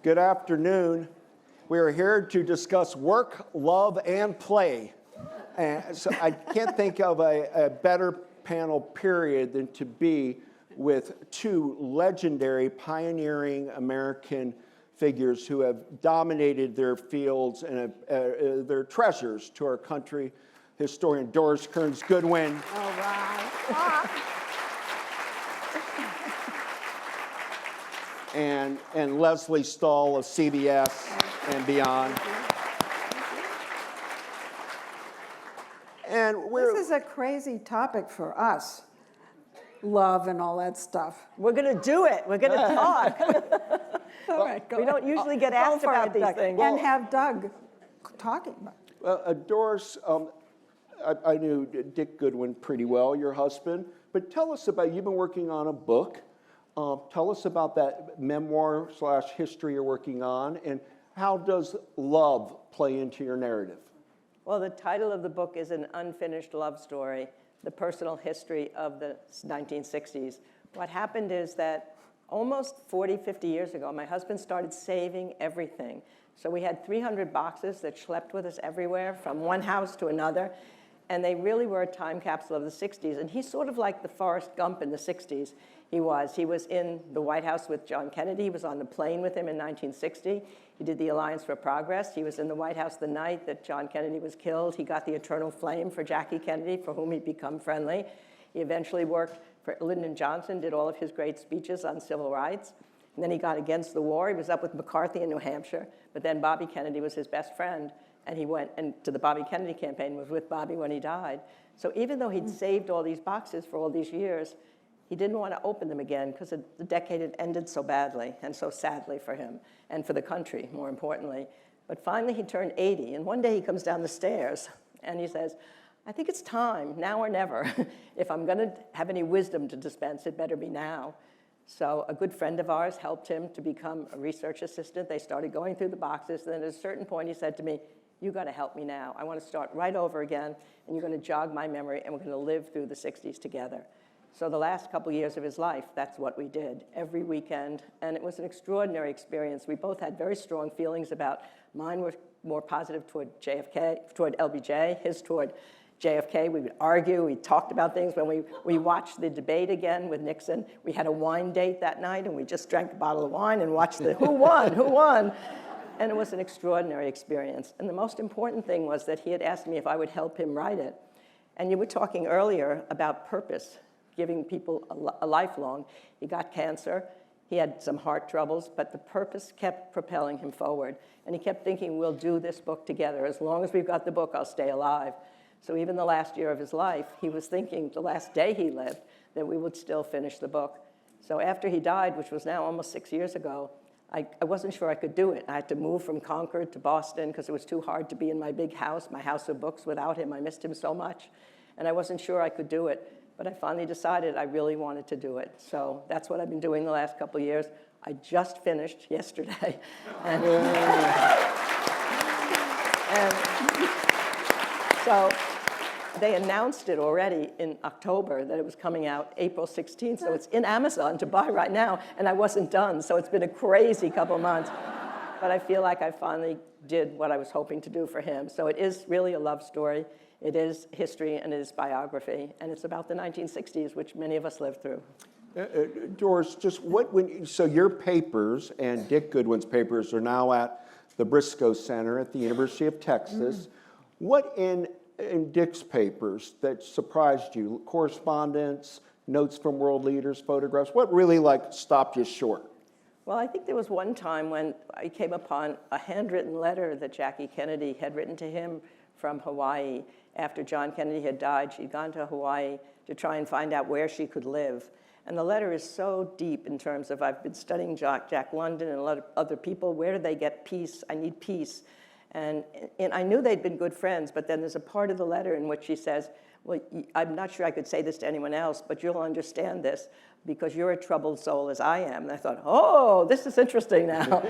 Good afternoon. We are here to discuss work, love, and play. And so I can't think of a better panel period than to be with two legendary, pioneering American figures who have dominated their fields and they're treasures to our country. Historian Doris Kearns Goodwin. All right. And Lesley Stahl of CBS and beyond. And This is a crazy topic for us, love and all that stuff. We're going to do it. We're going to talk. All right, go We don't ahead. usually get Go asked for about it, these Doug. things. And have Doug talking about it. Doris, I knew Dick Goodwin pretty well, your husband, but tell us about, you've been working on a book. Tell us about that memoir / history you're working on, and how does love play into your narrative? Well, the title of the book is An Unfinished Love Story, the personal history of the 1960s. What happened is that almost 40, 50 years ago, my husband started saving everything. So we had 300 boxes that schlepped with us everywhere from one house to another. And they really were a time capsule of the 60s. And he's sort of like the Forrest Gump in the 60s. He was in the White House with John Kennedy. He was on the plane with him in 1960. He did the Alliance for Progress. He was in the White House the night that John Kennedy was killed. He got the Eternal Flame for Jackie Kennedy, for whom he'd become friendly. He eventually worked for Lyndon Johnson, did all of his great speeches on civil rights. And then he got against the war. He was up with McCarthy in New Hampshire. But then Bobby Kennedy was his best friend. And he went to the Bobby Kennedy campaign, was with Bobby when he died. So even though he'd saved all these boxes for all these years, he didn't want to open them again because the decade had ended so badly and so sadly for him and for the country, more importantly. But finally he turned 80, and one day he comes down the stairs and he says, I think it's time, now or never. If I'm going to have any wisdom to dispense, it better be now. So a good friend of ours helped him to become a research assistant. They started going through the boxes. Then at a certain point he said to me, you got to help me now. I want to start right over again, and you're going to jog my memory, and we're going to live through the 60s together. So the last couple years of his life, that's what we did every weekend, and it was an extraordinary experience. We both had very strong feelings about, mine were more positive toward JFK, toward LBJ, his toward JFK. We would argue, we talked about things. When we watched the debate again with Nixon, we had a wine date that night, and we just drank a bottle of wine and watched the who won. And it was an extraordinary experience. And the most important thing was that he had asked me if I would help him write it. And you were talking earlier about purpose, giving people a lifelong. He got cancer. He had some heart troubles, but the purpose kept propelling him forward. And he kept thinking, we'll do this book together. As long as we've got the book, I'll stay alive. So even the last year of his life, he was thinking, the last day he lived, that we would still finish the book. So after he died, which was now almost 6 years ago, I wasn't sure I could do it. I had to move from Concord to Boston because it was too hard to be in my big house, my house of books, without him. I missed him so much. And I wasn't sure I could do it. But I finally decided I really wanted to do it. So that's what I've been doing the last couple of years. I just finished yesterday. And so they announced it already in October that it was coming out April 16th. So it's in Amazon to buy right now. And I wasn't done. So it's been a crazy couple months. But I feel like I finally did what I was hoping to do for him. So it is really a love story. It is history and it is biography. And it's about the 1960s, which many of us lived through. Doris, just so your papers and Dick Goodwin's papers are now at the Briscoe Center at the University of Texas. What in Dick's papers that surprised you? Correspondence, notes from world leaders, photographs? What really stopped you short? Well, I think there was one time when I came upon a handwritten letter that Jackie Kennedy had written to him from Hawaii. After John Kennedy had died, she'd gone to Hawaii to try and find out where she could live. And the letter is so deep in terms of, I've been studying Jack London and a lot of other people. Where do they get peace? I need peace. And I knew they'd been good friends, but then there's a part of the letter in which she says, well, I'm not sure I could say this to anyone else, but you'll understand this because you're a troubled soul as I am. And I thought, oh, this is interesting now.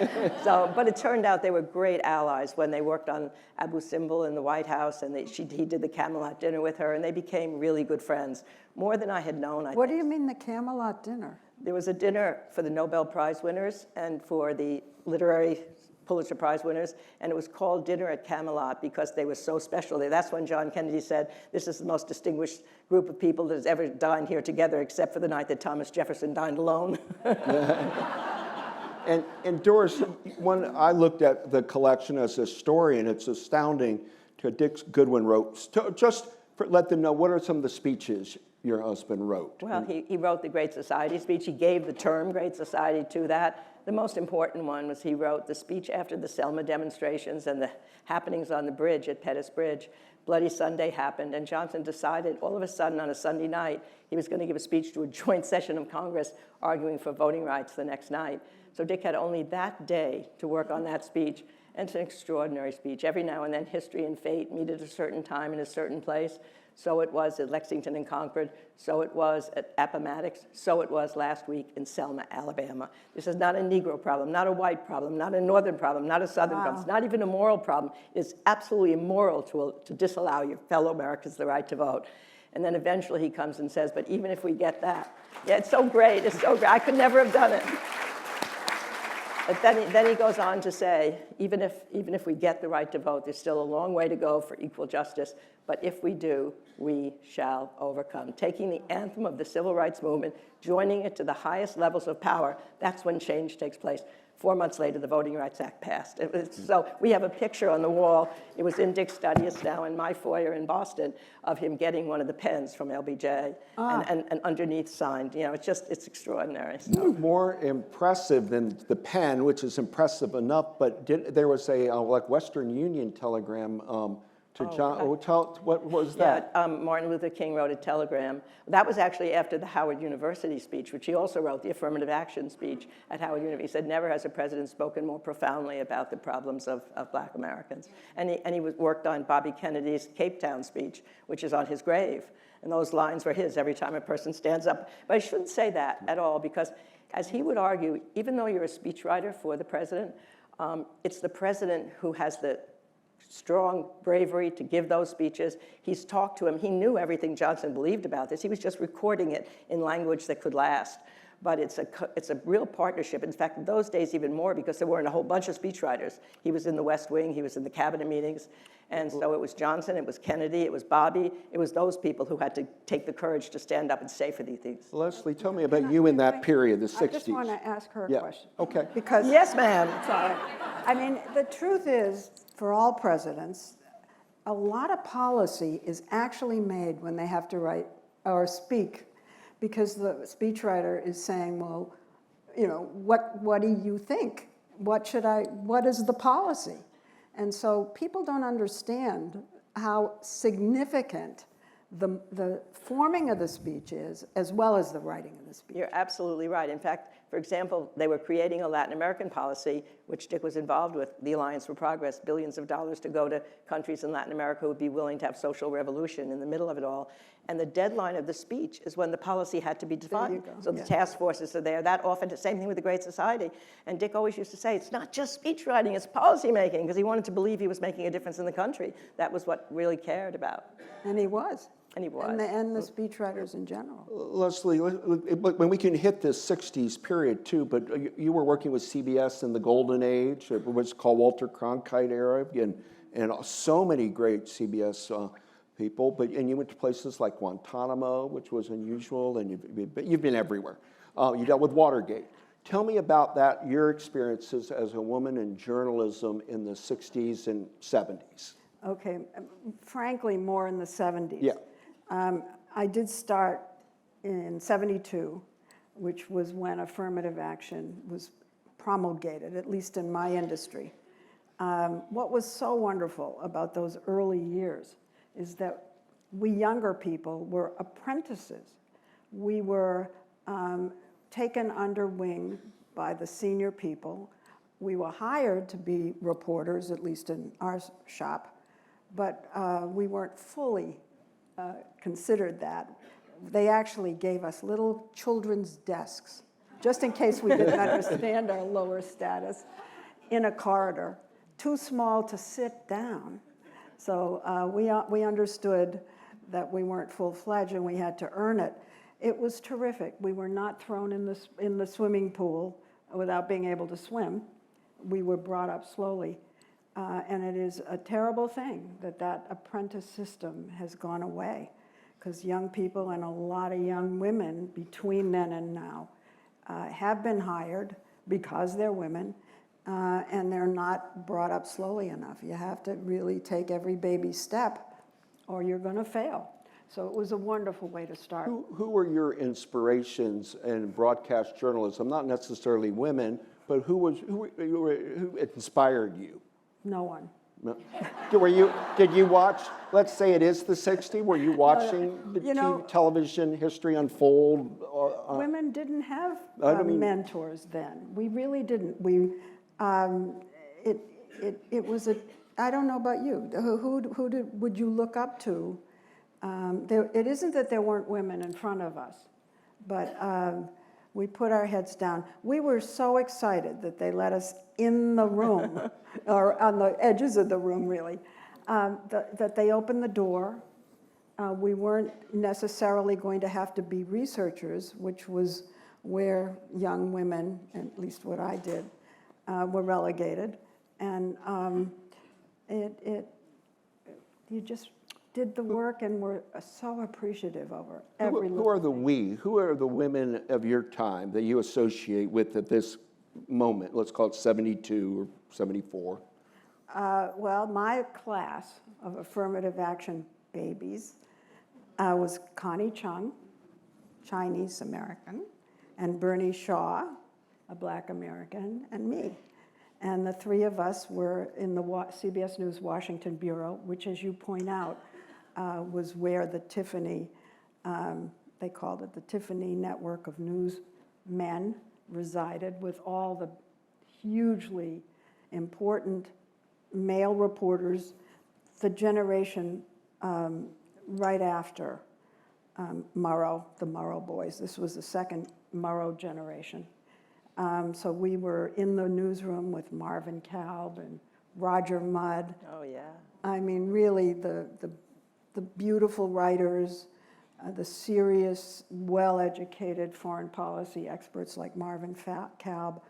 But it turned out they were great allies when they worked on Abu Simbel in the White House, and he did the Camelot dinner with her, and they became really good friends, more than I had known. What do you mean the Camelot dinner? There was a dinner for the Nobel Prize winners and for the literary Pulitzer Prize winners, and it was called Dinner at Camelot because they were so special there. That's when John Kennedy said, this is the most distinguished group of people that has ever dined here together, except for the night that Thomas Jefferson dined alone. And Doris, when I looked at the collection as a historian, it's astounding to Dick Goodwin wrote. Just let them know, what are some of the speeches your husband wrote? Well, he wrote the Great Society speech. He gave the term Great Society to that. The most important one was he wrote the speech after the Selma demonstrations and the happenings on the bridge at Pettus Bridge. Bloody Sunday happened, and Johnson decided all of a sudden on a Sunday night he was going to give a speech to a joint session of Congress arguing for voting rights the next night. So Dick had only that day to work on that speech, and it's an extraordinary speech. Every now and then history and fate meet at a certain time in a certain place. So it was at Lexington and Concord, so it was at Appomattox, so it was last week in Selma, Alabama. This is not a Negro problem, not a white problem, not a Northern problem, not a Southern problem. It's not even a moral problem. It's absolutely immoral to disallow your fellow Americans the right to vote. And then eventually he comes and says, but even if we get that, yeah, it's so great, it's so great. I could never have done it. But then he goes on to say, even if we get the right to vote, there's still a long way to go for equal justice. But if we do, we shall overcome. Taking the anthem of the civil rights movement, joining it to the highest levels of power, that's when change takes place. 4 months later, the Voting Rights Act passed. So we have a picture on the wall. It was in Dick's study. It's now in my foyer in Boston of him getting one of the pens from LBJ and underneath signed. You know, it's extraordinary. So. More impressive than the pen, which is impressive enough, but there was a like Western Union telegram to John. What was that? Yeah, Martin Luther King wrote a telegram. That was actually after the Howard University speech, which he also wrote, the affirmative action speech at Howard University. He said, never has a president spoken more profoundly about the problems of Black Americans. And he worked on Bobby Kennedy's Cape Town speech, which is on his grave. And those lines were his every time a person stands up. But I shouldn't say that at all, because as he would argue, even though you're a speechwriter for the president, it's the president who has the strong bravery to give those speeches. He's talked to him. He knew everything Johnson believed about this. He was just recording it in language that could last. But it's a real partnership. In fact, in those days, even more, because there weren't a whole bunch of speechwriters. He was in the West Wing. He was in the cabinet meetings. And so it was Johnson, it was Kennedy, it was Bobby. It was those people who had to take the courage to stand up and say for these things. Lesley, tell me about you in that period, the 60s. I just want to ask her a question. Okay. Because, Yes, ma'am. sorry. I mean, the truth is, for all presidents, a lot of policy is actually made when they have to write or speak, because the speechwriter is saying, well, you know, what do you think? What is the policy? And so people don't understand how significant the forming of the speech is, as well as the writing of the speech. You're absolutely right. In fact, for example, they were creating a Latin American policy, which Dick was involved with, the Alliance for Progress, billions of dollars to go to countries in Latin America who would be willing to have social revolution in the middle of it all. And the deadline of the speech is when the policy had to be defined. So the task forces are there. That often, the same thing with the Great Society. And Dick always used to say, it's not just speech writing, it's policy making, because he wanted to believe he was making a difference in the country. That was what really cared about. And he was. And he was. And the speechwriters in general. Lesley, when we can hit this 60s period too, but you were working with CBS in the golden age, what's called Walter Cronkite era, and so many great CBS people, and you went to places like Guantanamo, which was unusual, and you've been everywhere. You dealt with Watergate. Tell me about that, your experiences as a woman in journalism in the 60s and 70s. Okay, frankly, more in the 70s. Yeah. I did start in 72, which was when affirmative action was promulgated, at least in my industry. What was so wonderful about those early years is that we younger people were apprentices. We were taken under wing by the senior people. We were hired to be reporters, at least in our shop, but we weren't fully considered that. They actually gave us little children's desks, just in case we didn't understand our lower status, in a corridor, too small to sit down. So we understood that we weren't full-fledged and we had to earn it. It was terrific. We were not thrown in the swimming pool without being able to swim. We were brought up slowly. And it is a terrible thing that apprentice system has gone away, because young people and a lot of young women between then and now have been hired because they're women, and they're not brought up slowly enough. You have to really take every baby step or you're going to fail. So it was a wonderful way to start. Who were your inspirations in broadcast journalism? Not necessarily women, but who inspired you? No one. No. Did you watch, let's say it is the 60s, were you watching the television history unfold? Women didn't have mentors then. We really didn't. It was I don't know about you. Would you look up to? It isn't that there weren't women in front of us, but we put our heads down. We were so excited that they let us in the room, or on the edges of the room, really, that they opened the door. We weren't necessarily going to have to be researchers, which was where young women, at least what I did, were relegated. And you just did the work and were so appreciative over every Who are the we? Who are the women of your time that you associate with at this moment? Let's call it 72 or 74. Well, my class of affirmative action babies was Connie Chung, Chinese American, and Bernie Shaw, a Black American, and me. And the three of us were in the CBS News Washington Bureau, which, as you point out, was where the Tiffany, they called it the Tiffany Network of News Men, resided, with all the hugely important male reporters, the generation right after Murrow, the Murrow boys. This was the second Murrow generation. So we were in the newsroom with Marvin Kalb and Roger Mudd. Oh, yeah. I mean, really, the beautiful writers, the serious, well-educated foreign policy experts like Marvin Kalb,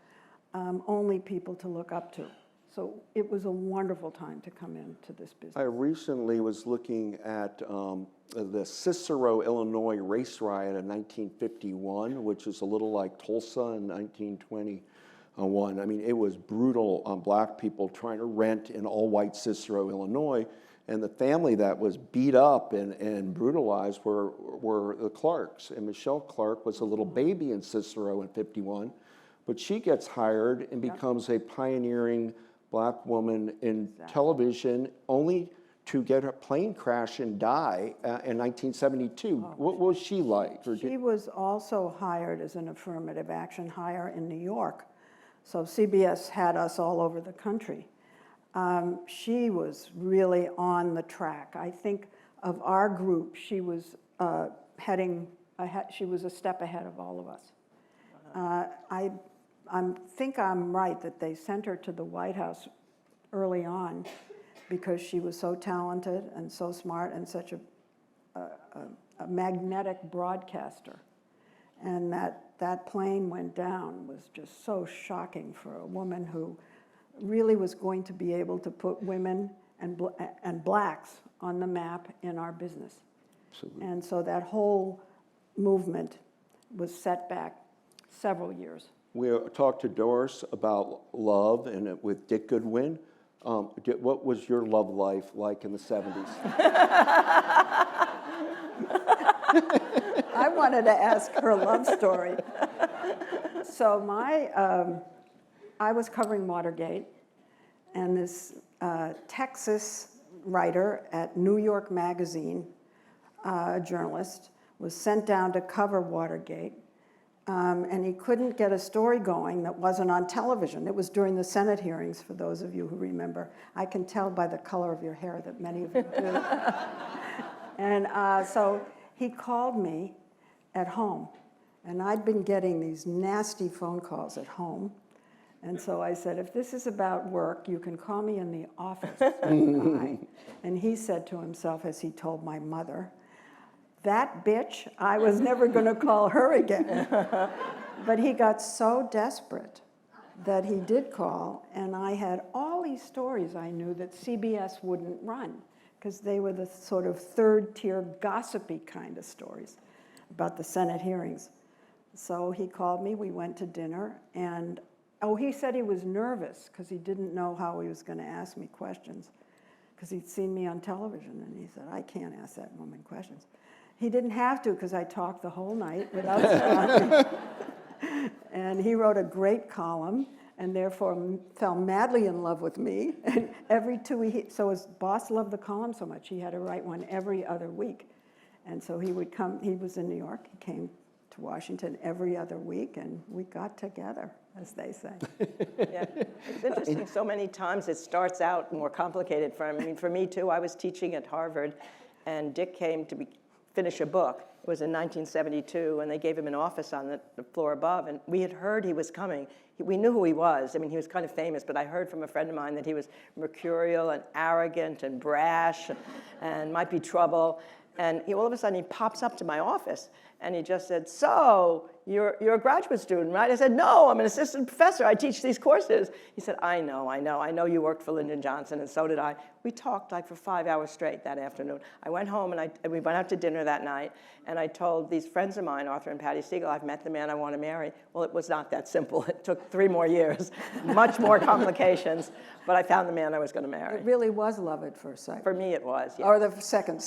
only people to look up to. So it was a wonderful time to come into this business. I recently was looking at the Cicero, Illinois race riot in 1951, which is a little like Tulsa in 1921. I mean, it was brutal on black people trying to rent in all-white Cicero, Illinois. And the family that was beat up and brutalized were the Clarks. And Michelle Clark was a little baby in Cicero in 51, but she gets hired and becomes a pioneering black woman in television, only to get a plane crash and die in 1972. What was she like? She was also hired as an affirmative action hire in New York. So CBS had us all over the country. She was really on the track. I think of our group, she was heading ahead, she was a step ahead of all of us. I think I'm right that they sent her to the White House early on because she was so talented and so smart and such a magnetic broadcaster. And that plane went down was just so shocking for a woman who really was going to be able to put women and blacks on the map in our business. Absolutely. And so that whole movement was set back several years. We talked to Doris about love and with Dick Goodwin. What was your love life like in the 70s? I wanted to ask her love story. So I was covering Watergate, and this Texas writer at New York Magazine, a journalist, was sent down to cover Watergate. And he couldn't get a story going that wasn't on television. It was during the Senate hearings, for those of you who remember. I can tell by the color of your hair that many of you do. And so he called me at home. And I'd been getting these nasty phone calls at home. And so I said, if this is about work, you can call me in the office. And he said to himself, as he told my mother, that bitch, I was never going to call her again. But he got so desperate that he did call, and I had all these stories I knew that CBS wouldn't run, because they were the sort of third-tier gossipy kind of stories about the Senate hearings. So he called me, we went to dinner, and he said he was nervous because he didn't know how he was going to ask me questions, because he'd seen me on television, and he said, I can't ask that woman questions. He didn't have to, because I talked the whole night without stopping. And he wrote a great column, and therefore fell madly in love with me. And every 2 weeks, so his boss loved the column so much, he had to write one every other week. And so he would come, he was in New York, he came to Washington every other week, and we got together, as they say. Yeah, it's interesting. So many times it starts out more complicated. For me too, I was teaching at Harvard, and Dick came to finish a book. It was in 1972, and they gave him an office on the floor above, and we had heard he was coming. We knew who he was. I mean, he was kind of famous, but I heard from a friend of mine that he was mercurial and arrogant and brash and might be trouble. And all of a sudden, he pops up to my office, and he just said, so, you're a graduate student, right? I said, no, I'm an assistant professor. I teach these courses. He said, I know you worked for Lyndon Johnson, and so did I. We talked like for 5 hours straight that afternoon. I went home, and we went out to dinner that night, and I told these friends of mine, Arthur and Patty Siegel, I've met the man I want to marry. Well, it was not that simple. It took 3 more years, much more complications, but I found the man I was going to marry. It really was love at first sight. For me, it was, yeah. Or the second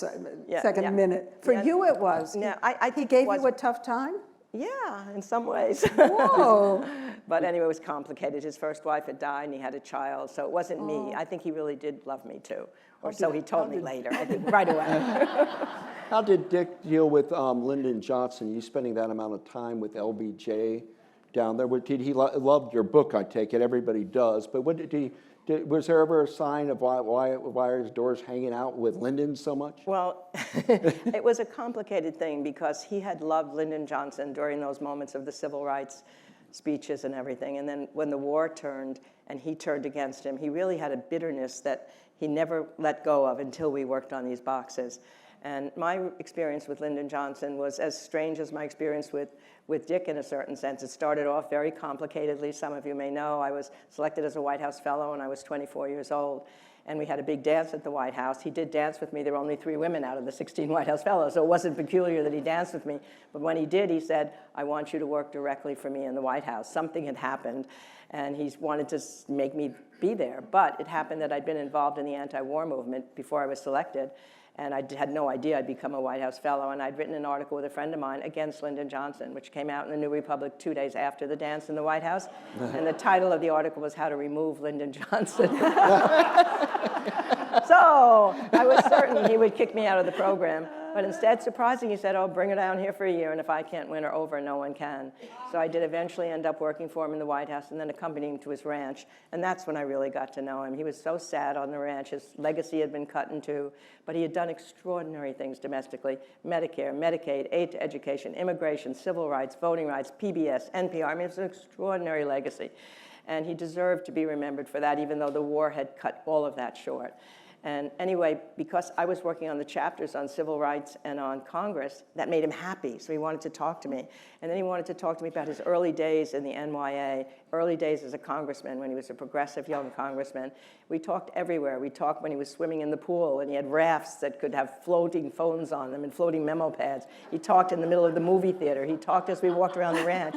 minute. For you, it was. Yeah, I think he gave it was, you a tough time? Yeah, in some ways. Whoa. But anyway, it was complicated. His first wife had died, and he had a child, so it wasn't me. I think he really did love me, too. Or so he told me later, I think, right away. How did Dick deal with Lyndon Johnson? You spending that amount of time with LBJ down there? Did he loved your book, I take it. Everybody does. But what did he... was there ever a sign of why is Doris hanging out with Lyndon so much? Well, it was a complicated thing because he had loved Lyndon Johnson during those moments of the civil rights speeches and everything. And then when the war turned and he turned against him, he really had a bitterness that he never let go of until we worked on these boxes. And my experience with Lyndon Johnson was as strange as my experience with Dick in a certain sense. It started off very complicatedly. Some of you may know I was selected as a White House fellow when I was 24 years old. And we had a big dance at the White House. He did dance with me. There were only 3 women out of the 16 White House fellows, so it wasn't peculiar that he danced with me. But when he did, he said, I want you to work directly for me in the White House. Something had happened, and he wanted to make me be there. But it happened that I'd been involved in the anti-war movement before I was selected. And I had no idea I'd become a White House fellow. And I'd written an article with a friend of mine against Lyndon Johnson, which came out in the New Republic 2 days after the dance in the White House. And the title of the article was How to Remove Lyndon Johnson. So I was certain he would kick me out of the program. But instead, surprisingly, he said, oh, bring her down here for a year, and if I can't win her over, no one can. So I did eventually end up working for him in the White House and then accompanying him to his ranch. And that's when I really got to know him. He was so sad on the ranch. His legacy had been cut in two, but he had done extraordinary things domestically. Medicare, Medicaid, aid to education, immigration, civil rights, voting rights, PBS, NPR. I mean, it's an extraordinary legacy. And he deserved to be remembered for that, even though the war had cut all of that short. And anyway, because I was working on the chapters on civil rights and on Congress, that made him happy, so he wanted to talk to me. And then he wanted to talk to me about his early days in the NYA, early days as a congressman, when he was a progressive young congressman. We talked everywhere. We talked when he was swimming in the pool, and he had rafts that could have floating phones on them and floating memo pads. He talked in the middle of the movie theater. He talked as we walked around the ranch.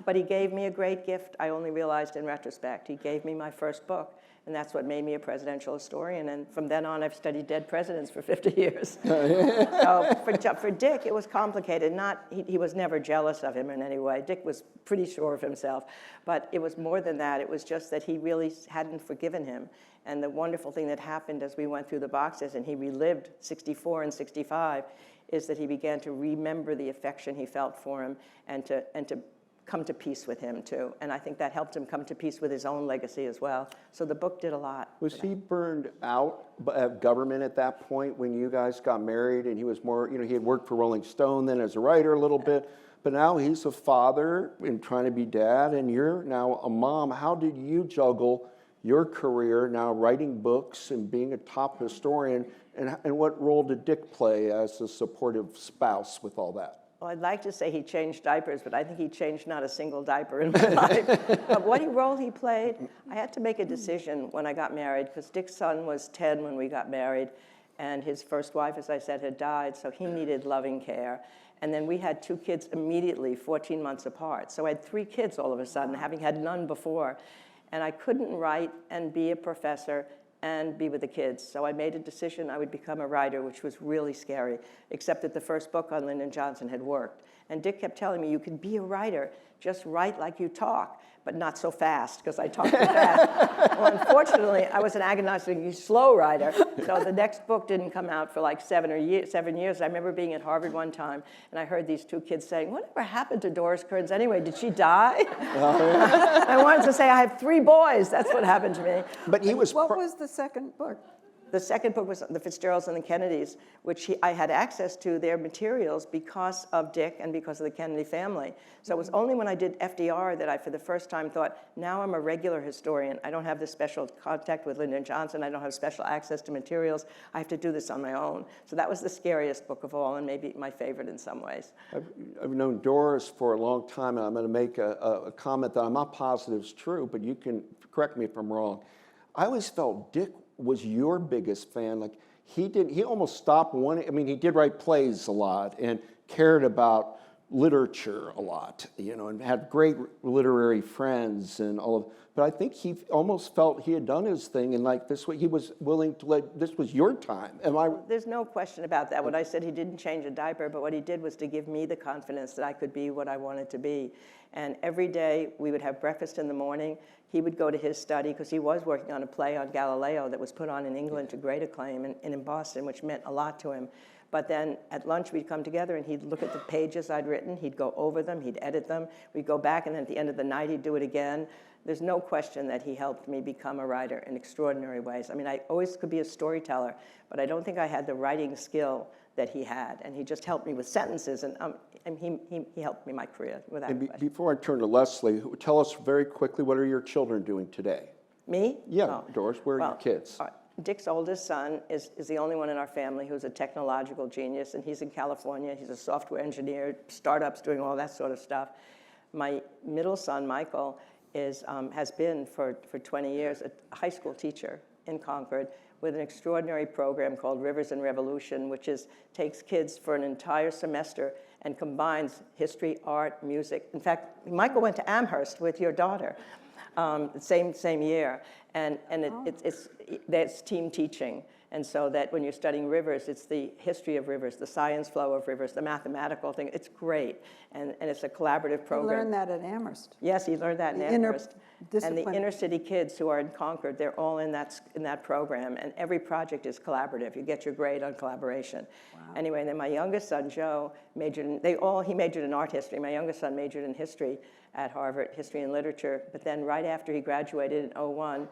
But he gave me a great gift, I only realized in retrospect. He gave me my first book. And that's what made me a presidential historian. And from then on, I've studied dead presidents for 50 years. So for Dick, it was complicated. He was never jealous of him in any way. Dick was pretty sure of himself. But it was more than that. It was just that he really hadn't forgiven him. And the wonderful thing that happened as we went through the boxes and he relived 64 and 65 is that he began to remember the affection he felt for him and to come to peace with him, too. And I think that helped him come to peace with his own legacy as well. So the book did a lot. Was he burned out of government at that point when you guys got married and he was more, he had worked for Rolling Stone then as a writer a little bit, but now he's a father and trying to be dad and you're now a mom. How did you juggle your career, now writing books and being a top historian, and what role did Dick play as a supportive spouse with all that? Well, I'd like to say he changed diapers, but I think he changed not a single diaper in my life. But what role he played, I had to make a decision when I got married, because Dick's son was 10 when we got married, and his first wife, as I said, had died, so he needed loving care. And then we had 2 kids immediately, 14 months apart. So I had 3 kids all of a sudden, having had none before. And I couldn't write and be a professor and be with the kids. So I made a decision I would become a writer, which was really scary, except that the first book on Lyndon Johnson had worked. And Dick kept telling me, you can be a writer, just write like you talk, but not so fast, because I talk too fast. Well, unfortunately, I was an agonizingly slow writer, so the next book didn't come out for like 7 years. I remember being at Harvard one time, and I heard these 2 kids saying, whatever happened to Doris Kearns anyway? Did she die? I wanted to say, I have 3 boys. That's what happened to me. But he was. What was the second book? The second book was the Fitzgeralds and the Kennedys, which I had access to their materials because of Dick and because of the Kennedy family. So it was only when I did FDR that I, for the first time, thought, now I'm a regular historian. I don't have this special contact with Lyndon Johnson. I don't have special access to materials. I have to do this on my own. So that was the scariest book of all, and maybe my favorite in some ways. I've known Doris for a long time, and I'm going to make a comment that I'm not positive is true, but you can correct me if I'm wrong. I always felt Dick was your biggest fan. Like he almost stopped wanting, I mean, he did write plays a lot and cared about literature a lot, you know, and had great literary friends and all of, but I think he almost felt he had done his thing, and like this way he was willing to let, this was your time. Am I? There's no question about that. When I said he didn't change a diaper, but what he did was to give me the confidence that I could be what I wanted to be. And every day we would have breakfast in the morning. He would go to his study, because he was working on a play on Galileo that was put on in England to great acclaim and in Boston, which meant a lot to him. But then at lunch, we'd come together, and he'd look at the pages I'd written. He'd go over them. He'd edit them. We'd go back, and then at the end of the night, he'd do it again. There's no question that he helped me become a writer in extraordinary ways. I mean, I always could be a storyteller, but I don't think I had the writing skill that he had. And he just helped me with sentences, and he helped me in my career without question. Before I turn to Lesley, tell us very quickly, what are your children doing today? Me? Yeah, Oh. Doris, where are your kids? Dick's oldest son is the only one in our family who's a technological genius, and he's in California. He's a software engineer, startups, doing all that sort of stuff. My middle son, Michael, has been for 20 years a high school teacher in Concord with an extraordinary program called Rivers and Revolution, which takes kids for an entire semester and combines history, art, music. In fact, Michael went to Amherst with your daughter, same year, and that's team teaching. And so that when you're studying rivers, it's the history of rivers, the science flow of rivers, the mathematical thing. It's great, and it's a collaborative program. You learned that at Amherst. Yes, he learned that in Amherst. And the Interdisciplinary. inner city kids who are in Concord, they're all in that program, and every project is collaborative. You get your grade on collaboration. Wow. Anyway, then my youngest son, Joe, he majored in art history. My youngest son majored in history at Harvard, history and literature. But then right after he graduated in 2001,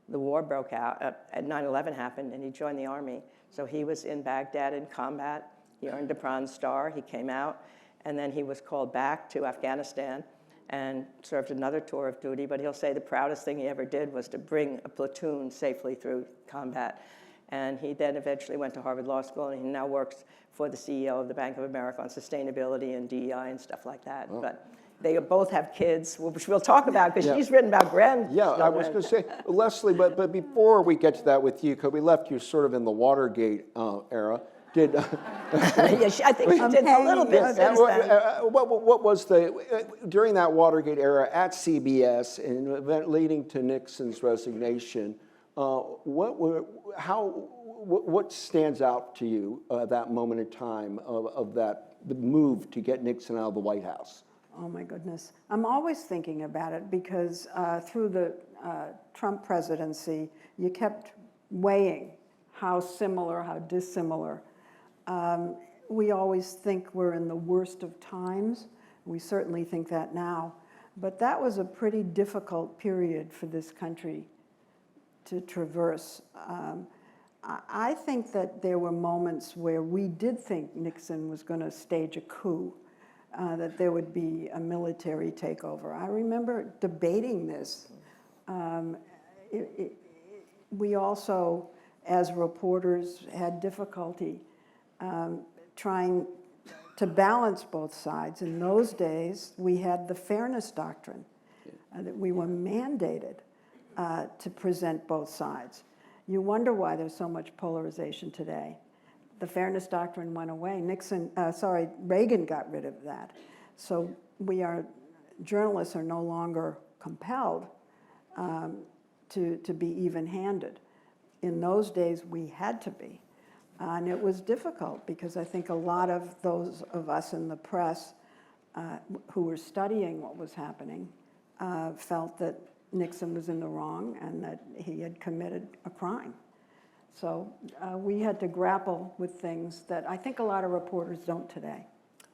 the war broke out, 9/11 happened, and he joined the Army. So he was in Baghdad in combat. He earned a Bronze Star. He came out, and then he was called back to Afghanistan and served another tour of duty. But he'll say the proudest thing he ever did was to bring a platoon safely through combat. And he then eventually went to Harvard Law School, and he now works for the CEO of the Bank of America on sustainability and DEI and stuff like that. Oh. But they both have kids, which we'll talk about, because she's written about grandchildren. Yeah, I was going to say, Lesley, but before we get to that with you, because we left you sort of in the Watergate era, did... Yes, I think she did a little bit since then. What was during that Watergate era at CBS, and event leading to Nixon's resignation, what stands out to you that moment in time of the move to get Nixon out of the White House? Oh my goodness. I'm always thinking about it because through the Trump presidency, you kept weighing how similar, how dissimilar. We always think we're in the worst of times. We certainly think that now. But that was a pretty difficult period for this country to traverse. I think that there were moments where we did think Nixon was going to stage a coup. That there would be a military takeover. I remember debating this. we also, as reporters, had difficulty trying to balance both sides. In those days, we had the fairness doctrine, that we were mandated to present both sides. You wonder why there's so much polarization today. The fairness doctrine went away. Reagan got rid of that. So journalists are no longer compelled to be even-handed. In those days, we had to be. And it was difficult because I think a lot of those of us in the press who were studying what was happening felt that Nixon was in the wrong and that he had committed a crime. So we had to grapple with things that I think a lot of reporters don't today.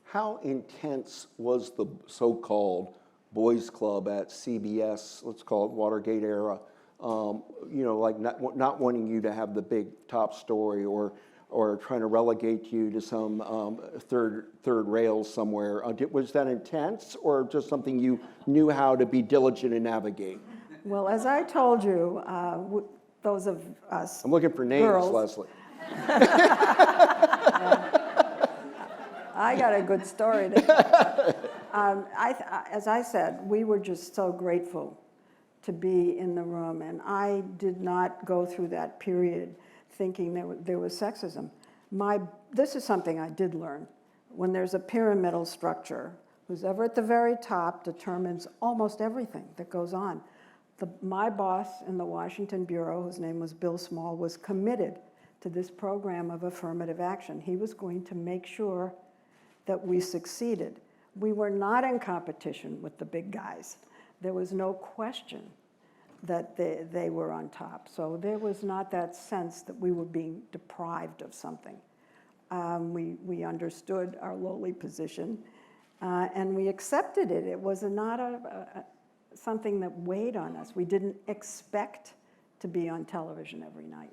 How intense was the so-called boys club at CBS, let's call it Watergate era, like not wanting you to have the big top story or trying to relegate you to some third rail somewhere? Was that intense or just something you knew how to be diligent and navigate? Well, as I told you, those of us I'm looking for names, girls, Lesley. I got a good story. As I said, we were just so grateful to be in the room, and I did not go through that period thinking there was sexism. This is something I did learn. When there's a pyramidal structure, who's ever at the very top determines almost everything that goes on. My boss in the Washington Bureau, whose name was Bill Small, was committed to this program of affirmative action. He was going to make sure that we succeeded. We were not in competition with the big guys. There was no question that they were on top. So there was not that sense that we were being deprived of something. We understood our lowly position, and we accepted it. It was not something that weighed on us. We didn't expect to be on television every night.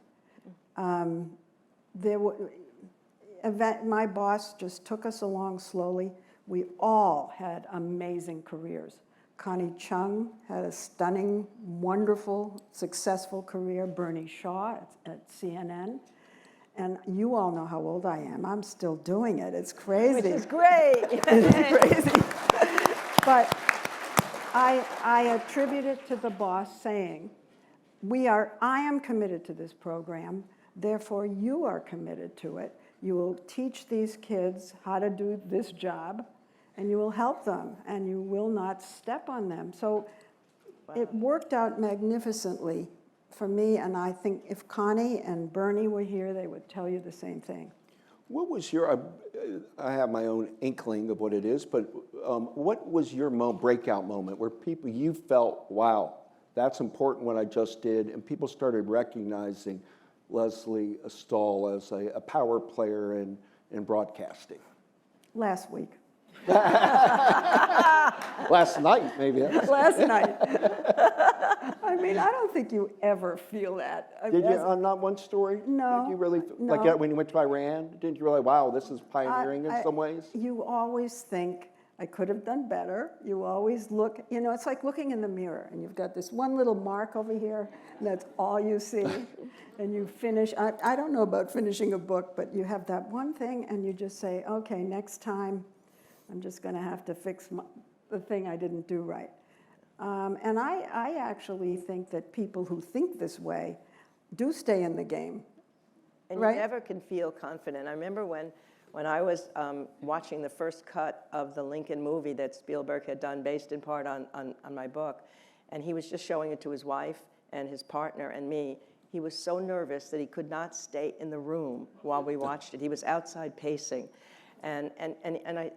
My boss just took us along slowly. We all had amazing careers. Connie Chung had a stunning, wonderful, successful career. Bernie Shaw at CNN. And you all know how old I am. I'm still doing it. It's crazy. Which is great. It's crazy. But I attribute it to the boss saying, I am committed to this program, therefore you are committed to it. You will teach these kids how to do this job, and you will help them, and you will not step on them. So It worked out magnificently for me, and I think if Connie and Bernie were here, they would tell you the same thing. What was your, I have my own inkling of what it is, but what was your breakout moment where you felt, wow, that's important what I just did, and people started recognizing Lesley Stahl as a power player in broadcasting? Last week. Last night, maybe. Last night. I mean, I don't think you ever feel that. Did you on not one story? No. Did you really, no. like when you went to Iran, didn't you realize, wow, this is pioneering in some ways? You always think, I could have done better. You always look, it's like looking in the mirror, and you've got this one little mark over here, and that's all you see. And you finish, I don't know about finishing a book, but you have that one thing, and you just say, okay, next time, I'm just going to have to fix the thing I didn't do right. And I actually think that people who think this way do stay in the game. And right? You never can feel confident. I remember when I was watching the first cut of the Lincoln movie that Spielberg had done, based in part on my book, and he was just showing it to his wife and his partner and me. He was so nervous that he could not stay in the room while we watched it. He was outside pacing. And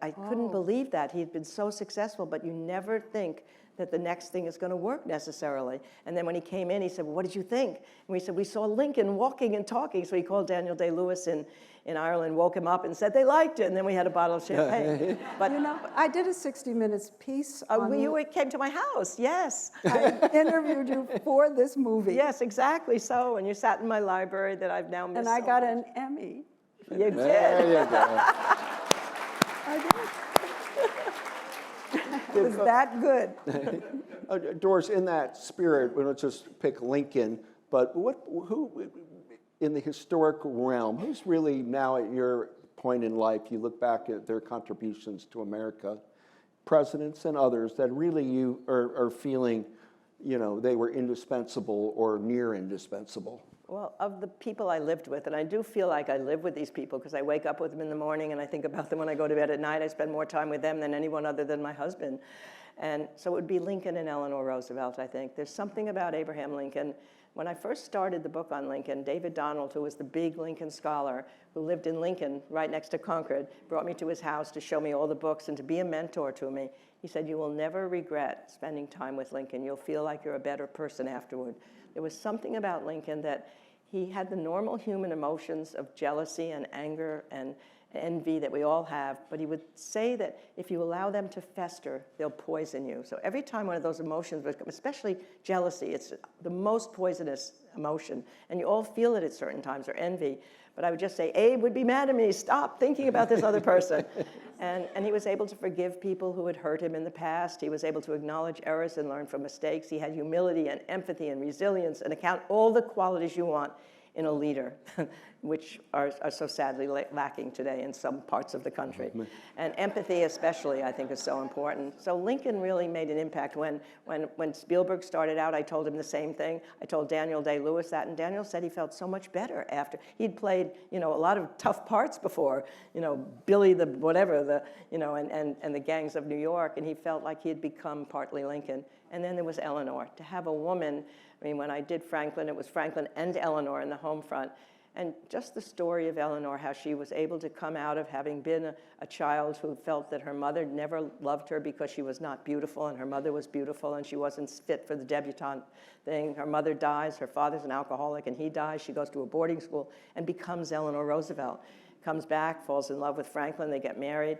I couldn't believe that. He had been so successful, but you never think that the next thing is going to work necessarily. And then when he came in, he said, well, what did you think? And we said, we saw Lincoln walking and talking. So he called Daniel Day-Lewis in Ireland, woke him up and said they liked it. And then we had a bottle of champagne. But I did a 60 Minutes piece. You came to my house, yes. I interviewed you for this movie. Yes, exactly so. And you sat in my library that I've now missed. And I got an Emmy. You did. There you go. I did. It was that good. Doris, in that spirit, we don't just pick Lincoln, but who in the historic realm, who's really now at your point in life, you look back at their contributions to America, presidents and others that really you are feeling, they were indispensable or near indispensable? Well, of the people I lived with, and I do feel like I live with these people because I wake up with them in the morning and I think about them when I go to bed at night. I spend more time with them than anyone other than my husband. And so it would be Lincoln and Eleanor Roosevelt, I think. There's something about Abraham Lincoln. When I first started the book on Lincoln, David Donald, who was the big Lincoln scholar who lived in Lincoln right next to Concord, brought me to his house to show me all the books and to be a mentor to me. He said, "You will never regret spending time with Lincoln. You'll feel like you're a better person afterward." There was something about Lincoln that he had the normal human emotions of jealousy and anger and envy that we all have, but he would say that if you allow them to fester, they'll poison you. So every time one of those emotions would come, especially jealousy, it's the most poisonous emotion, and you all feel it at certain times, or envy. But I would just say, Abe would be mad at me, stop thinking about this other person. And he was able to forgive people who had hurt him in the past. He was able to acknowledge errors and learn from mistakes. He had humility and empathy and resilience and account, all the qualities you want in a leader, which are so sadly lacking today in some parts of the country. And empathy especially, I think, is so important. So Lincoln really made an impact. When Spielberg started out, I told him the same thing. I told Daniel Day-Lewis that, and Daniel said he felt so much better after. He'd played, a lot of tough parts before, Billy the whatever, and the gangs of New York, and he felt like he had become partly Lincoln. And then there was Eleanor. To have a woman, when I did Franklin, it was Franklin and Eleanor in the home front. And just the story of Eleanor, how she was able to come out of having been a child who felt that her mother never loved her because she was not beautiful, and her mother was beautiful, and she wasn't fit for the debutante thing. Her mother dies, her father's an alcoholic, and he dies. She goes to a boarding school and becomes Eleanor Roosevelt. Comes back, falls in love with Franklin, they get married.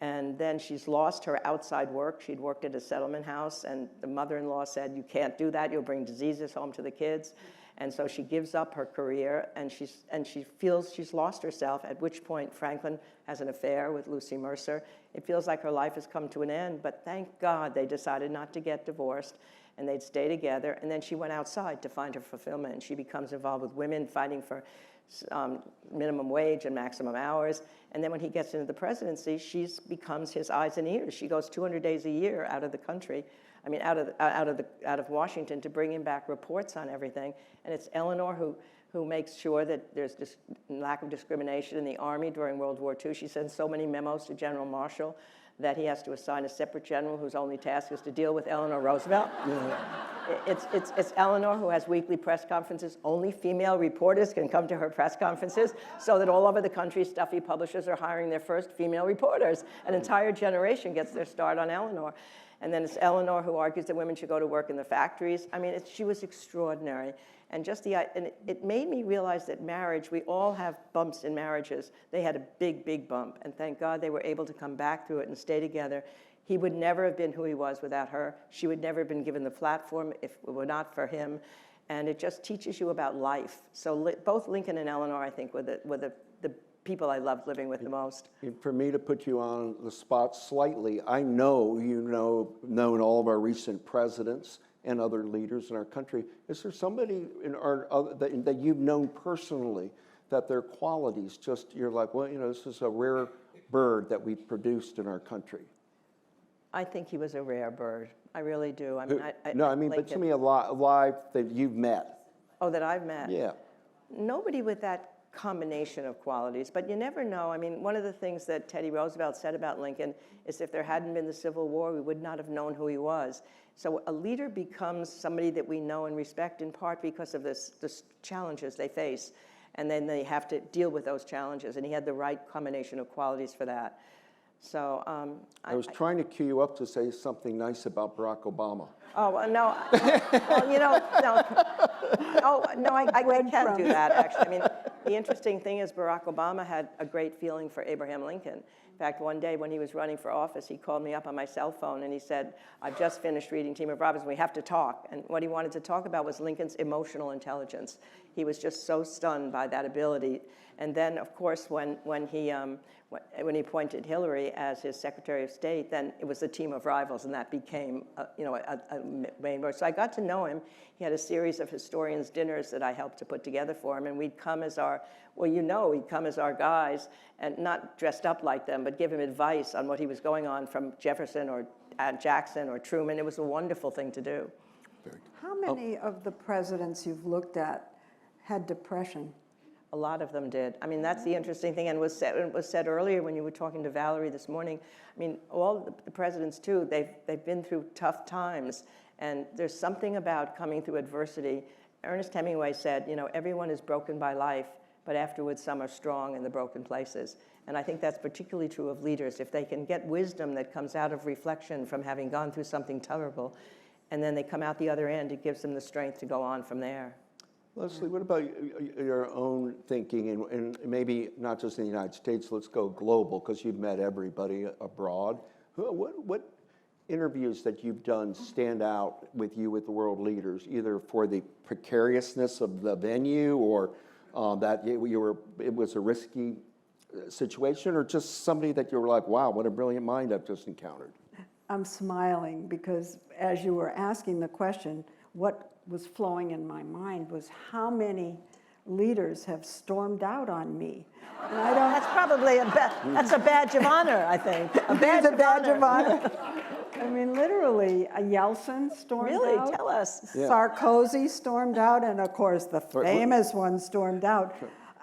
And then she's lost her outside work. She'd worked at a settlement house, and the mother-in-law said, "You can't do that. You'll bring diseases home to the kids." And so she gives up her career, and she feels she's lost herself, at which point Franklin has an affair with Lucy Mercer. It feels like her life has come to an end, but thank God they decided not to get divorced, and they'd stay together. And then she went outside to find her fulfillment, and she becomes involved with women fighting for minimum wage and maximum hours. And then when he gets into the presidency, she becomes his eyes and ears. She goes 200 days a year out of the country, out of Washington, to bring him back reports on everything. And it's Eleanor who makes sure that there's this lack of discrimination in the Army during World War II. She sends so many memos to General Marshall that he has to assign a separate general whose only task is to deal with Eleanor Roosevelt. Yeah. It's Eleanor who has weekly press conferences. Only female reporters can come to her press conferences, so that all over the country, stuffy publishers are hiring their first female reporters. An entire generation gets their start on Eleanor. And then it's Eleanor who argues that women should go to work in the factories. She was extraordinary. And it made me realize that marriage, we all have bumps in marriages. They had a big, big bump. And thank God they were able to come back through it and stay together. He would never have been who he was without her. She would never have been given the platform if it were not for him. And it just teaches you about life. So both Lincoln and Eleanor, I think, were the people I loved living with the most. And for me to put you on the spot slightly, I know known all of our recent presidents and other leaders in our country. Is there somebody that you've known personally that their qualities just, you're like, well, this is a rare bird that we've produced in our country? I think he was a rare bird. I really do. But to me, alive that you've met. Oh, that I've met? Yeah. Nobody with that combination of qualities, but you never know. One of the things that Teddy Roosevelt said about Lincoln is if there hadn't been the Civil War, we would not have known who he was. So a leader becomes somebody that we know and respect in part because of the challenges they face, and then they have to deal with those challenges, and he had the right combination of qualities for that. So I was trying to cue you up to say something nice about Barack Obama. Oh, no. Well, no. Oh, no, I can't do that, actually. The interesting thing is Barack Obama had a great feeling for Abraham Lincoln. In fact, one day when he was running for office, he called me up on my cell phone and he said, "I've just finished reading Team of Robbins, we have to talk." And what he wanted to talk about was Lincoln's emotional intelligence. He was just so stunned by that ability. And then, of course, when he appointed Hillary as his Secretary of State, then it was a team of rivals, and that became, a main word. So I got to know him. He had a series of historians' dinners that I helped to put together for him, and we'd come as we'd come as our guys, and not dressed up like them, but give him advice on what he was going on from Jefferson or Jackson or Truman. It was a wonderful thing to do. How many of the presidents you've looked at had depression? A lot of them did. I mean, that's the interesting thing, and it was said earlier when you were talking to Valerie this morning. I mean, all the presidents too, they've been through tough times, and there's something about coming through adversity. Ernest Hemingway said, everyone is broken by life, but afterwards some are strong in the broken places. And I think that's particularly true of leaders. If they can get wisdom that comes out of reflection from having gone through something terrible, and then they come out the other end, it gives them the strength to go on from there. Lesley, what about your own thinking, and maybe not just in the United States, let's go global, because you've met everybody abroad. What interviews that you've done stand out with you with the world leaders, either for the precariousness of the venue or that it was a risky situation, or just somebody that you were like, wow, what a brilliant mind I've just encountered? I'm smiling because as you were asking the question, what was flowing in my mind was how many leaders have stormed out on me. And I don't. That's probably that's a badge of honor, I think. A badge of honor. I mean, literally, Yeltsin stormed out. Really? Tell us. Yeah. Sarkozy stormed out, and of course, the famous one stormed out.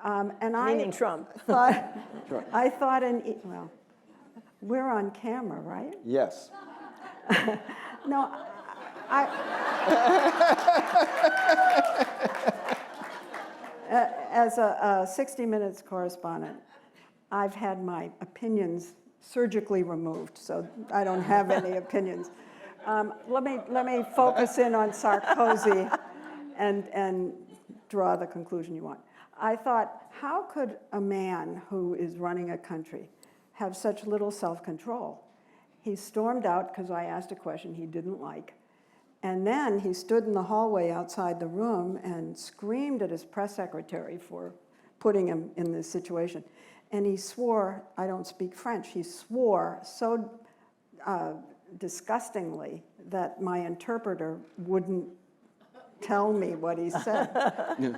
Meaning Trump. I thought, well, we're on camera, right? Yes. No, as a 60 Minutes correspondent, I've had my opinions surgically removed, so I don't have any opinions. Let me focus in on Sarkozy and draw the conclusion you want. I thought, how could a man who is running a country have such little self-control? He stormed out because I asked a question he didn't like. And then he stood in the hallway outside the room and screamed at his press secretary for putting him in this situation. And he swore, I don't speak French, he swore so disgustingly that my interpreter wouldn't tell me what he said.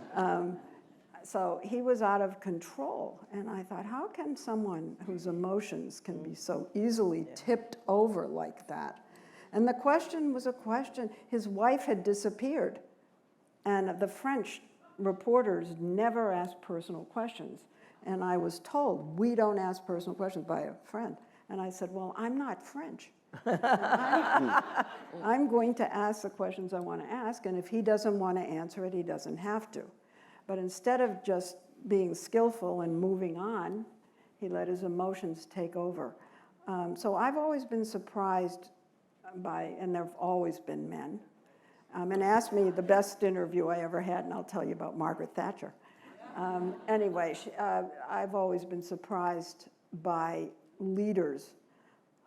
So he was out of control. And I thought, how can someone whose emotions can be so easily tipped over like that? And the question was a question. His wife had disappeared. And the French reporters never asked personal questions. And I was told, we don't ask personal questions by a friend. And I said, well, I'm not French. I'm going to ask the questions I want to ask. And if he doesn't want to answer it, he doesn't have to. But instead of just being skillful and moving on, he let his emotions take over. So I've always been surprised by, and there have always been men, and ask me the best interview I ever had, and I'll tell you about Margaret Thatcher. Anyway, I've always been surprised by leaders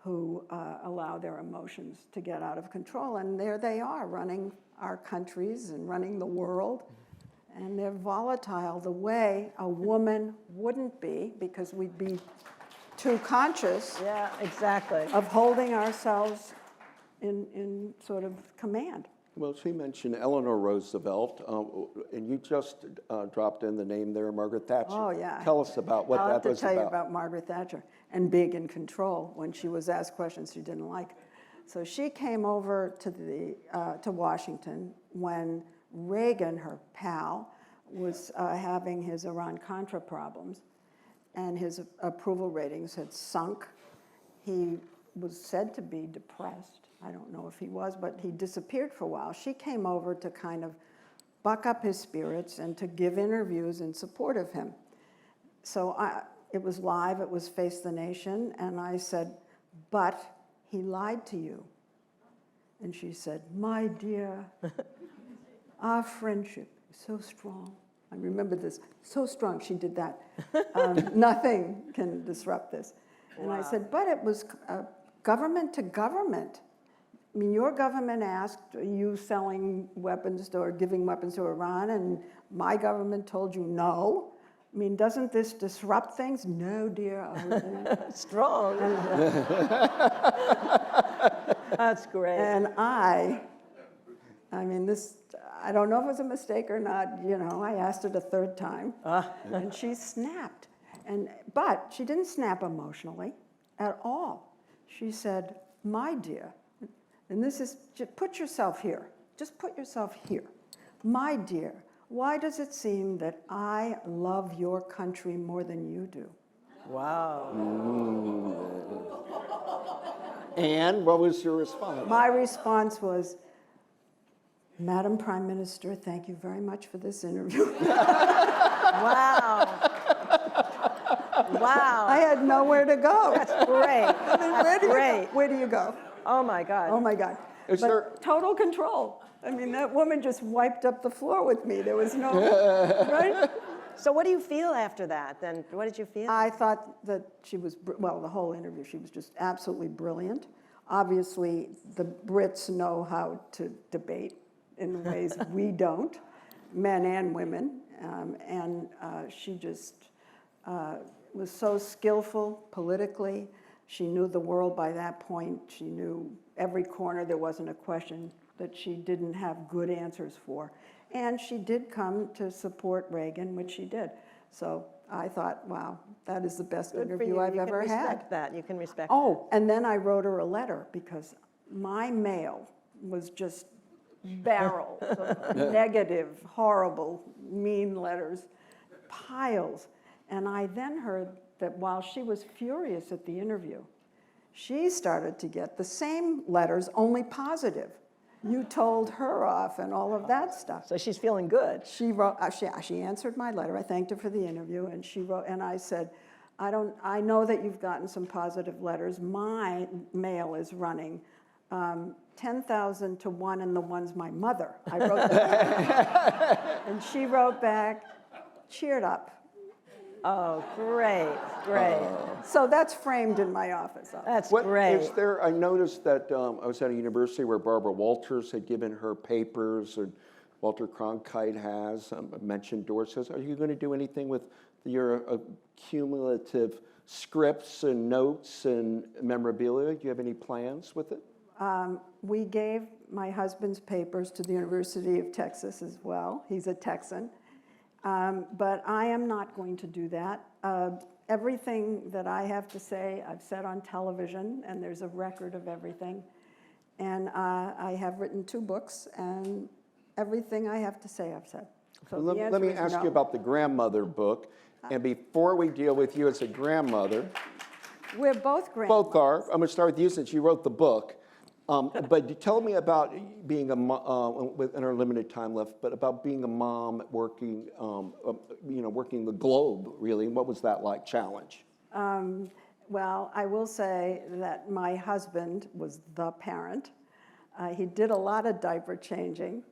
who allow their emotions to get out of control, and there they are running our countries and running the world. And they're volatile the way a woman wouldn't be, because we'd be too conscious of holding ourselves in sort of command. Well, she mentioned Eleanor Roosevelt, and you just dropped in the name there, Margaret Thatcher. Oh, yeah. Tell us about what that was about. I'll have to tell you about Margaret Thatcher and big in control when she was asked questions she didn't like. So she came over to Washington when Reagan, her pal, was having his Iran-Contra problems, and his approval ratings had sunk. He was said to be depressed. I don't know if he was, but he disappeared for a while. She came over to kind of buck up his spirits and to give interviews in support of him. So it was live, it was Face the Nation, and I said, but he lied to you. And she said, my dear, our friendship is so strong. I remember this, so strong. She did that. Nothing can disrupt this. And I said, but it was government to government. I mean, your government asked, are you selling weapons or giving weapons to Iran? And my government told you no. I mean, doesn't this disrupt things? No, dear. Strong. That's great. And I mean, this, I don't know if it was a mistake or not, you know, I asked it a third time, and she snapped. But she didn't snap emotionally at all. She said, my dear, and this is, just put yourself here. Just put yourself here. My dear, why does it seem that I love your country more than you do? Wow. And what was your response? My response was, Madam Prime Minister, thank you very much for this interview. Wow. Wow. I had nowhere to go. That's great. I mean, where do you go? Oh my God. Oh my God. Is But there- total control. I mean, that woman just wiped up the floor with me. There was no, right? So what do you feel after that then? What did you feel? I thought that she was, well, the whole interview, she was just absolutely brilliant. Obviously, the Brits know how to debate in ways we don't, men and women. She just was so skillful politically. She knew the world by that point. She knew every corner. There wasn't a question that she didn't have good answers for. And she did come to support Reagan, which she did. So I thought, wow, that is the best Good for interview you. I've You ever can had. respect that. You can respect Oh, and then I wrote her a letter because my mail was just barrels of negative, horrible, mean letters, piles. And I then heard that while she was furious at the interview, she started to get the same letters, only positive. You told her off and all of that stuff. So she's feeling good. She wrote. She answered my letter. I thanked her for the interview, and she wrote. And I said, I know that you've gotten some positive letters. My mail is running 10,000 to 1, and the one's my mother. I wrote that. And she wrote back, cheered up. Oh, great, great. So that's framed in my office. That's What great. is there? I noticed that I was at a university where Barbara Walters had given her papers, and Walter Cronkite has mentioned. Doris says, "Are you going to do anything with your cumulative scripts and notes and memorabilia? Do you have any plans with it?" We gave my husband's papers to the University of Texas as well. He's a Texan. But I am not going to do that. Everything that I have to say, I've said on television, and there's a record of everything. And I have written 2 books, and everything I have to say, I've said. So the Let answer me is ask no. you about the grandmother book. And before we deal with you as a grandmother, We're both grandmothers. both are. I'm going to start with you since you wrote the book. But tell me about being a mom, in our limited time left, but about being a mom working, working the globe, really. What was that like, challenge? Well, I will say that my husband was the parent. He did a lot of diaper changing.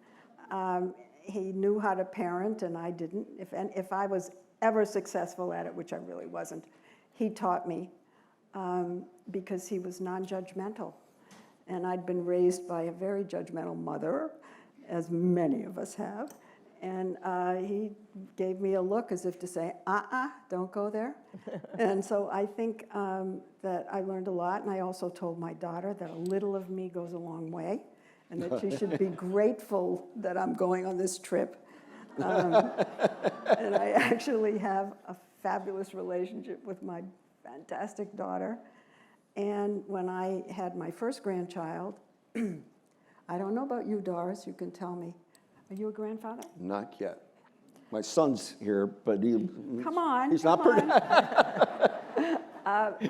He knew how to parent, and I didn't. If I was ever successful at it, which I really wasn't, he taught me because he was non-judgmental. And I'd been raised by a very judgmental mother, as many of us have. And he gave me a look as if to say, don't go there. And so I think that I learned a lot. And I also told my daughter that a little of me goes a long way, and that she should be grateful that I'm going on this trip. And I actually have a fabulous relationship with my fantastic daughter. And when I had my first grandchild, I don't know about you, Doris, you can tell me. Are you a grandfather? Not yet. My son's here, but Come on. he's not come on.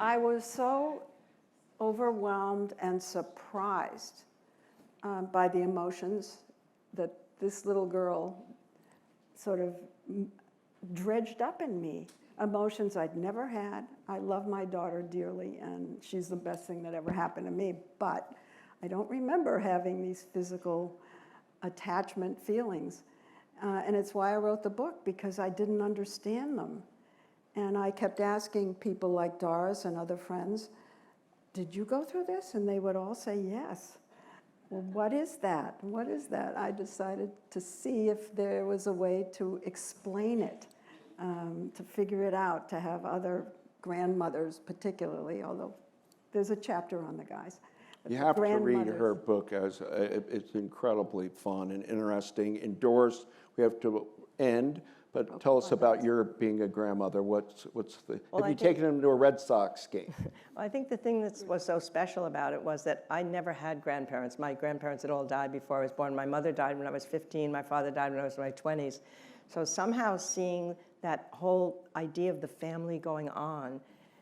I was so overwhelmed and surprised by the emotions that this little girl sort of dredged up in me. Emotions I'd never had. I love my daughter dearly, and she's the best thing that ever happened to me. But I don't remember having these physical attachment feelings. And it's why I wrote the book, because I didn't understand them. And I kept asking people like Doris and other friends, did you go through this? And they would all say yes. Well, what is that? What is that? I decided to see if there was a way to explain it, to figure it out, to have other grandmothers particularly, although there's a chapter on the guys. But You the have to read grandmothers- her book, as it's incredibly fun and interesting. And Doris, we have to end, but tell us about your being a grandmother. What's the, Well, have I you taken them to a Red Sox game? Well, I think the thing that was so special about it was that I never had grandparents. My grandparents had all died before I was born. My mother died when I was 15. My father died when I was in my 20s. So somehow seeing that whole idea of the family going on,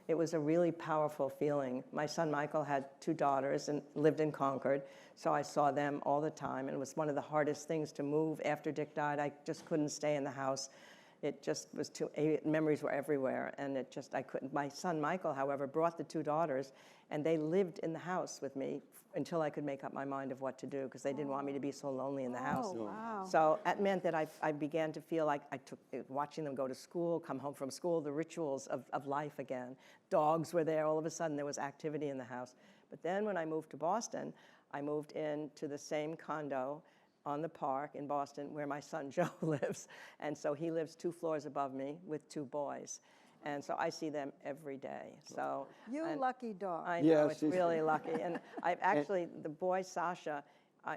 it was a really powerful feeling. My son Michael had 2 daughters and lived in Concord, so I saw them all the time. And it was one of the hardest things to move after Dick died. I just couldn't stay in the house. It just was too, memories were everywhere, and it just, I couldn't. My son Michael, however, brought the 2 daughters, and they lived in the house with me until I could make up my mind of what to do, because they didn't want me to be so lonely in the house. Oh, wow. So that meant that I began to feel like I took, watching them go to school, come home from school, the rituals of life again. Dogs were there, all of a sudden there was activity in the house. But then when I moved to Boston, I moved into the same condo on the Park in Boston where my son Joe lives. And so he lives 2 floors above me with 2 boys. And so I see them every day. So You and lucky dog. I know, Yes, it's he's- really lucky. And I've actually, the boy Sasha,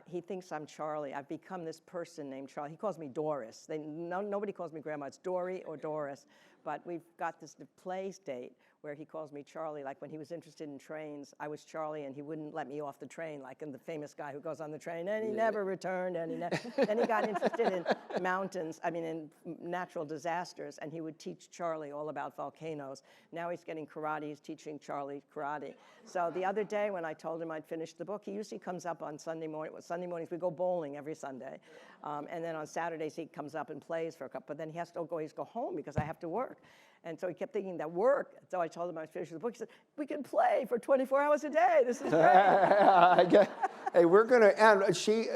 he thinks I'm Charlie. I've become this person named Charlie. He calls me Doris. Nobody calls me Grandma. It's Dory or Doris. But we've got this play date where he calls me Charlie. Like when he was interested in trains, I was Charlie, and he wouldn't let me off the train, like in the famous guy who goes on the train, and he never returned. And then he got interested in mountains, in natural disasters, and he would teach Charlie all about volcanoes. Now he's getting karate. He's teaching Charlie karate. So the other day when I told him I'd finished the book, he usually comes up on Sunday morning. Sunday mornings we go bowling every Sunday, and then on Saturdays he comes up and plays for a couple. But then he has to go home because I have to work. And so he kept thinking that work. So I told him I was finishing the book. He said, we can play for 24 hours a day. This is great. Hey, we're going to end.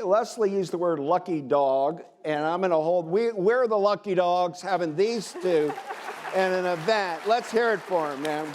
Lesley used the word lucky dog, and I'm going to hold, we're the lucky dogs having these 2 in an event. Let's hear it for them, man.